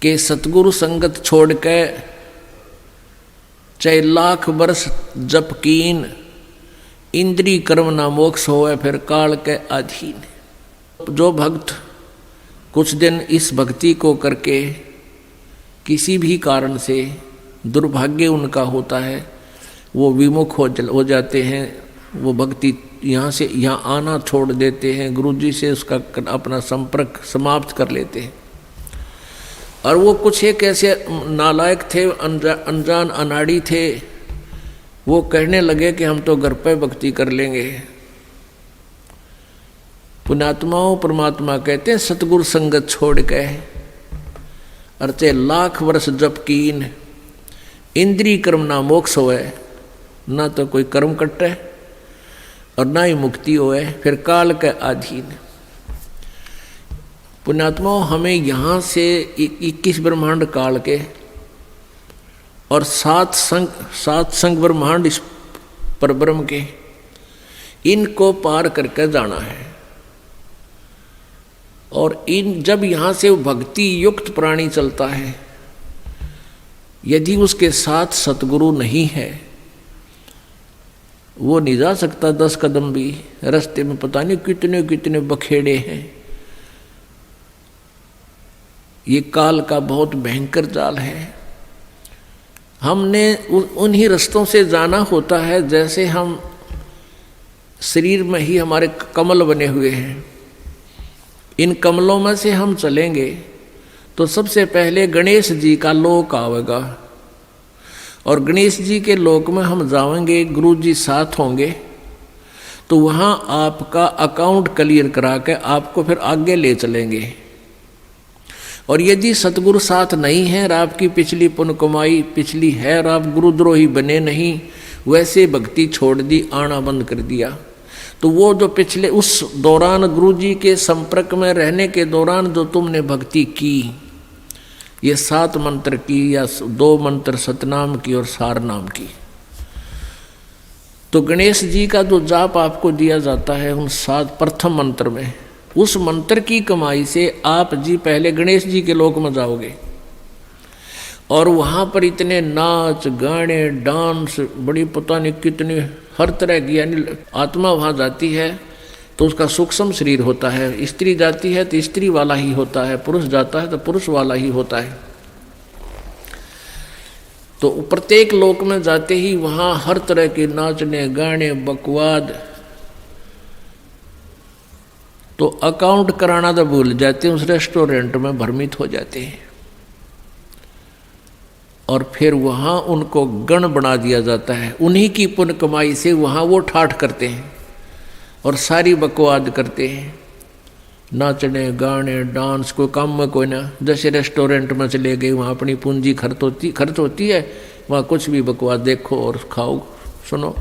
कि सतगुरु संगत छोड़ के चाहे लाख वर्ष जप कीन, इंद्री कर्म ना मोक्ष होवे फिर काल के अधीन। जो भक्त कुछ दिन इस भक्ति को करके किसी भी कारण से दुर्भाग्य उनका होता है, वो विमुख हो जाते हैं, वो भक्ति यहाँ से यहाँ आना छोड़ देते हैं, गुरुजी से उसका अपना संपर्क समाप्त कर लेते हैं। और वो कुछ एक ऐसे नालायक थे, अनजान अनाड़ी थे, वो कहने लगे कि हम तो घर पे भक्ति कर लेंगे। पुण्यात्माओं परमात्मा कहते हैं सतगुरु संगत छोड़ के अर्चे लाख वर्ष जप कीन, इंद्री कर्म ना मोक्ष होए, ना तो कोई कर्म कटे और ना ही मुक्ति होए, फिर काल के अधीन। पुण्यात्माओं हमें यहाँ से 21 ब्रह्मांड काल के और सात संग ब्रह्मांड इस परब्रह्म के, इनको पार करके जाना है। और जब यहाँ से भक्ति युक्त प्राणी चलता है, यदि उसके साथ सतगुरु नहीं है, वो नहीं जा सकता 10 कदम भी। रास्ते में पता नहीं कितने कितने बखेड़े हैं। ये काल का बहुत भयंकर जाल है। हमने उन्हीं रास्तों से जाना होता है जैसे हम शरीर में ही हमारे कमल बने हुए हैं। इन कमलों में से हम चलेंगे तो सबसे पहले गणेश जी का लोक आवेगा, और गणेश जी के लोक में हम जाएंगे, गुरु जी साथ होंगे, तो वहाँ आपका अकाउंट क्लियर करा के आपको फिर आगे ले चलेंगे। और यदि सतगुरु साथ नहीं है और आपकी पिछली पुण्य कमाई पिछली है और आप गुरुद्रोही बने नहीं, वैसे भक्ति छोड़ दी, आना बंद कर दिया, तो वो जो पिछले उस दौरान गुरु जी के संपर्क में रहने के दौरान जो तुमने भक्ति की, ये 7 मंत्र की या 2 मंत्र सतनाम की और सार नाम की, तो गणेश जी का जो जाप आपको दिया जाता है उन 7 प्रथम मंत्र में, उस मंत्र की कमाई से आप जी पहले गणेश जी के लोक में जाओगे। और वहाँ पर इतने नाच गाने डांस, बड़ी पता नहीं कितने हर तरह की, यानी आत्मा वहाँ जाती है तो उसका सूक्ष्म शरीर होता है, स्त्री जाती है तो स्त्री वाला ही होता है, पुरुष जाता है तो पुरुष वाला ही होता है। तो प्रत्येक लोक में जाते ही वहाँ हर तरह के नाचने गाने बकवाद, तो अकाउंट कराना तो भूल जाते हैं, उस रेस्टोरेंट में भ्रमित हो जाते हैं। और फिर वहाँ उनको गण बना दिया जाता है, उन्हीं की पुण्य कमाई से वहाँ वो ठाठ करते हैं और सारी बकवाद करते हैं, नाचने गाने डांस, कोई काम में कोई ना, जैसे रेस्टोरेंट में चले गए वहाँ अपनी पूंजी खर्च होती है, वहाँ कुछ भी बकवाद देखो और खाओ सुनो,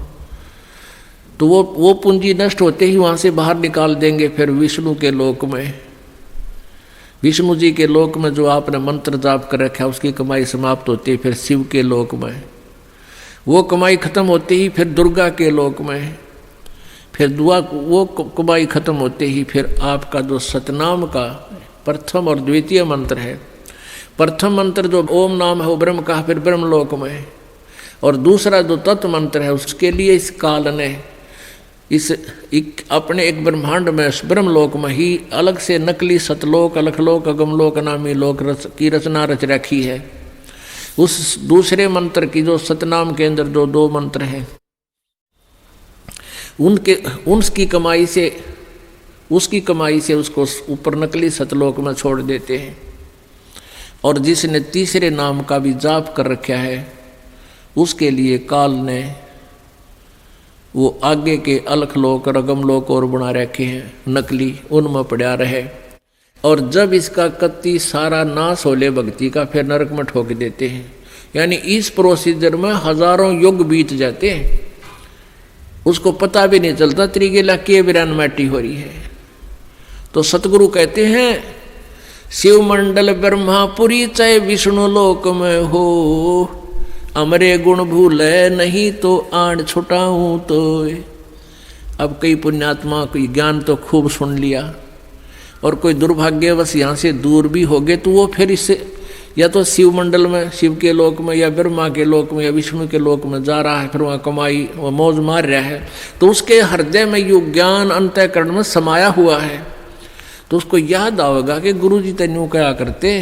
तो वो पूंजी नष्ट होते ही वहाँ से बाहर निकाल देंगे। फिर विष्णु के लोक में, विष्णु जी के लोक में जो आपने मंत्र जाप कर रखा है उसकी कमाई समाप्त होती है। फिर शिव के लोक में वो कमाई खत्म होते ही फिर दुर्गा के लोक में, फिर वो कमाई खत्म होते ही फिर आपका जो सतनाम का प्रथम और द्वितीय मंत्र है, प्रथम मंत्र जो ओम नाम है वो ब्रह्म का, फिर ब्रह्म लोक में, और दूसरा जो तत्व मंत्र है उसके लिए इस काल ने अपने एक ब्रह्मांड में ब्रह्मलोक में ही अलग से नकली सतलोक अलखलोक अगमलोक नामी लोक की रचना रच रखी है। उस दूसरे मंत्र की जो सतनाम के अंदर जो 2 मंत्र हैं उसकी कमाई से उसको ऊपर नकली सतलोक में छोड़ देते हैं। और जिसने तीसरे नाम का भी जाप कर रखा है उसके लिए काल ने वो आगे के अलखलोक और अगमलोक और बना रखे हैं नकली, उनमें पड़ा रहे। और जब इसका कत्ती सारा नाश होले भक्ति का, फिर नरक में ठोक देते हैं। यानी इस प्रोसीजर में हजारों युग बीत जाते हैं, उसको पता भी नहीं चलता त्रिगेला के बिरान माटी हो रही है। तो सतगुरु कहते हैं शिव मंडल ब्रह्मापुरी चाहे विष्णु लोक में हो, अमरे गुण भूले नहीं तो आड़ छुटाऊं तो। अब कई पुण्यात्मा कोई ज्ञान तो खूब सुन लिया और कोई दुर्भाग्यवश यहाँ से दूर भी हो गए, तो वो फिर इससे या तो शिव मंडल में, शिव के लोक में, या ब्रह्मा के लोक में, या विष्णु के लोक में जा रहा है, फिर वहाँ कमाई वह मौज मार रहा है, तो उसके हृदय में यो ज्ञान अंतःकरण में समाया हुआ है। तो उसको याद आएगा कि गुरु जी तेन्यू क्या करते।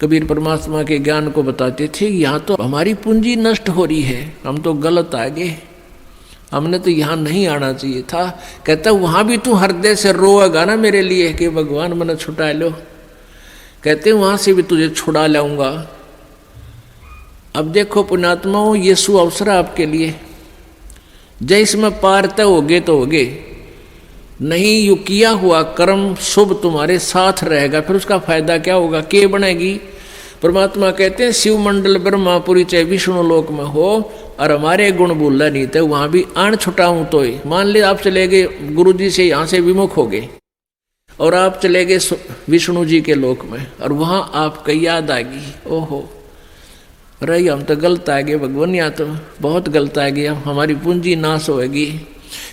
कबीर परमात्मा के ज्ञान को बताते थे, यहाँ तो हमारी पूंजी नष्ट हो रही है, हम तो गलत आ गए, हमने तो यहाँ नहीं आना चाहिए था। कहता वहाँ भी तू हृदय से रोएगा ना मेरे लिए कि भगवान मैंने छुटा लो, कहते वहाँ से भी तुझे छुड़ा लाऊंगा। अब देखो पुण्यात्माओं, ये सु अवसर आपके लिए, जैसे में पार तय होगे तो होगे, नहीं यू किया हुआ कर्म शुभ तुम्हारे साथ रहेगा, फिर उसका फायदा क्या होगा, के बनेगी। परमात्मा कहते हैं शिव मंडल ब्रह्मापुरी चाहे विष्णु लोक में हो और हमारे गुण बोलना नहीं थे, वहाँ भी आण छुटाऊँ तो ही। मान ली आप चले गए गुरु जी से, यहाँ से विमुख हो गए और आप चले गए विष्णु जी के लोक में, और वहाँ आपको याद आ गई, ओहो रही हम तो गलत आ गए भगवान, यहाँ तो बहुत गलत आ गया, हमारी पूंजी नाश होगी।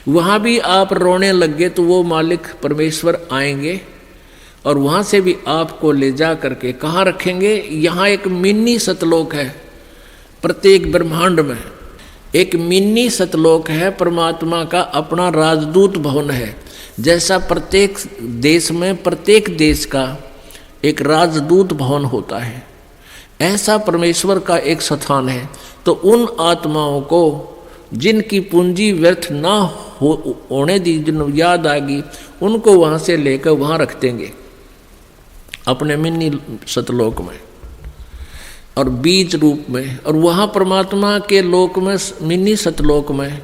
वहाँ भी आप रोने लग गए तो वो मालिक परमेश्वर आएंगे और वहाँ से भी आपको ले जा करके कहाँ रखेंगे। यहाँ एक मिनी सतलोक है, प्रत्येक ब्रह्मांड में एक मिनी सतलोक है, परमात्मा का अपना राजदूत भवन है। जैसा प्रत्येक देश में प्रत्येक देश का एक राजदूत भवन होता है, ऐसा परमेश्वर का एक स्थान है। तो उन आत्माओं को जिनकी पूंजी व्यर्थ ना होने दी, जिन याद आ गई, उनको वहाँ से लेकर वहाँ रख देंगे अपने मिनी सतलोक में और बीज रूप में। और वहाँ परमात्मा के लोक में, मिनी सतलोक में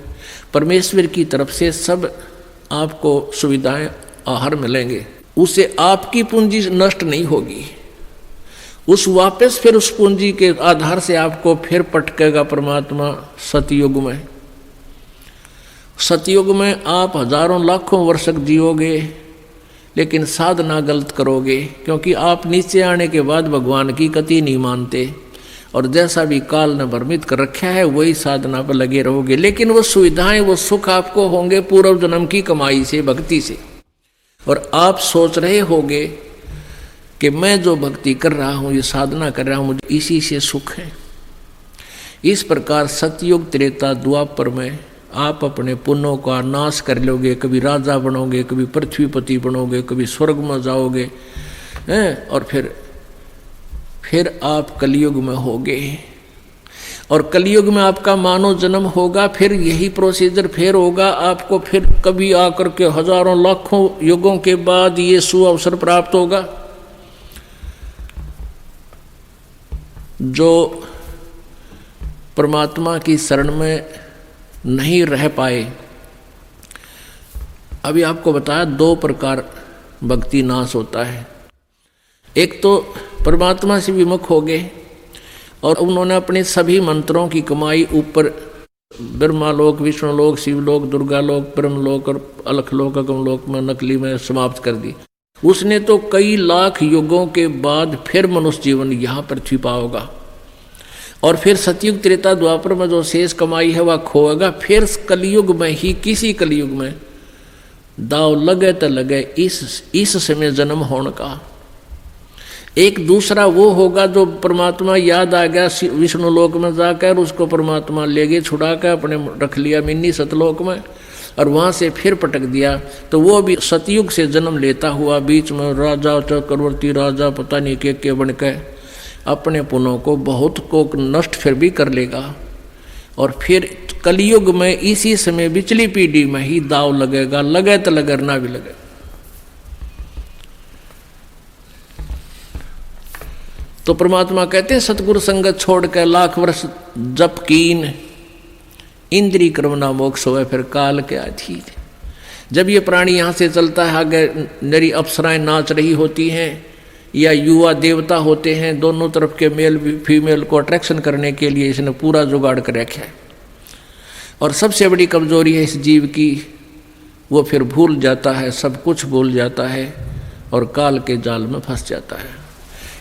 परमेश्वर की तरफ से सब आपको सुविधाएं आहार मिलेंगे, उससे आपकी पूंजी नष्ट नहीं होगी। उस वापस फिर उस पूंजी के आधार से आपको फिर पटकेगा परमात्मा सतयुग में। सतयुग में आप हजारों लाखों वर्ष जियोगे, लेकिन साधना गलत करोगे, क्योंकि आप नीचे आने के बाद भगवान की कति नहीं मानते और जैसा भी काल ने भ्रमित कर रखा है वही साधना पर लगे रहोगे। लेकिन वो सुविधाएं, वो सुख आपको होंगे पूर्व जन्म की कमाई से, भक्ति से। और आप सोच रहे होगे कि मैं जो भक्ति कर रहा हूँ, ये साधना कर रहा हूँ, मुझे इसी से सुख है। इस प्रकार सतयुग त्रेता द्वापर में आप अपने पुण्यों का नाश कर लोगे, कभी राजा बनोगे, कभी पृथ्वीपति बनोगे, कभी स्वर्ग में जाओगे हैं, और फिर आप कलयुग में होगे। और कलयुग में आपका मानव जन्म होगा, फिर यही प्रोसीजर फिर होगा आपको, फिर कभी आकर के हजारों लाखों युगों के बाद ये सुअवसर प्राप्त होगा। जो परमात्मा की शरण में नहीं रह पाए, अभी आपको बताया 2 प्रकार भक्ति नाश होता है। एक तो परमात्मा से विमुख हो गए और उन्होंने अपने सभी मंत्रों की कमाई ऊपर ब्रह्मालोक, विष्णुलोक, शिवलोक, दुर्गालोक, ब्रह्मलोक और अलखलोक, अगमलोक में नकली में समाप्त कर दी। उसने तो कई लाख युगों के बाद फिर मनुष्य जीवन यहाँ पृथ्वी पाओगा, और फिर सतयुग त्रेता द्वापर में जो शेष कमाई है वह खोएगा। फिर कलयुग में ही, किसी कलयुग में दाव लगे तो लगे इस समय जन्म होने का। एक दूसरा वो होगा जो परमात्मा याद आ गया विष्णु लोक में जाकर, उसको परमात्मा ले गए छुड़ा कर, अपने रख लिया मिनी सतलोक में और वहाँ से फिर पटक दिया। तो वो भी सतयुग से जन्म लेता हुआ बीच में राजा, चक्रवर्ती राजा, पता नहीं के बन के अपने पुण्यों को बहुत को नष्ट फिर भी कर लेगा। और फिर कलयुग में इसी समय बिचली पीढ़ी में ही दाव लगेगा, लगे तो लगे ना भी लगे। तो परमात्मा कहते हैं सतगुरु संगत छोड़ कर लाख वर्ष जप कीन, इंद्री क्रमना मोक्ष होवे फिर काल के अधीन। जब ये प्राणी यहाँ से चलता है, आगे नरी अप्सराएं नाच रही होती हैं या युवा देवता होते हैं, दोनों तरफ के मेल फीमेल को अट्रैक्शन करने के लिए इसने पूरा जुगाड़ कर रखा है। और सबसे बड़ी कमजोरी है इस जीव की, वो फिर भूल जाता है, सब कुछ भूल जाता है और काल के जाल में फंस जाता है।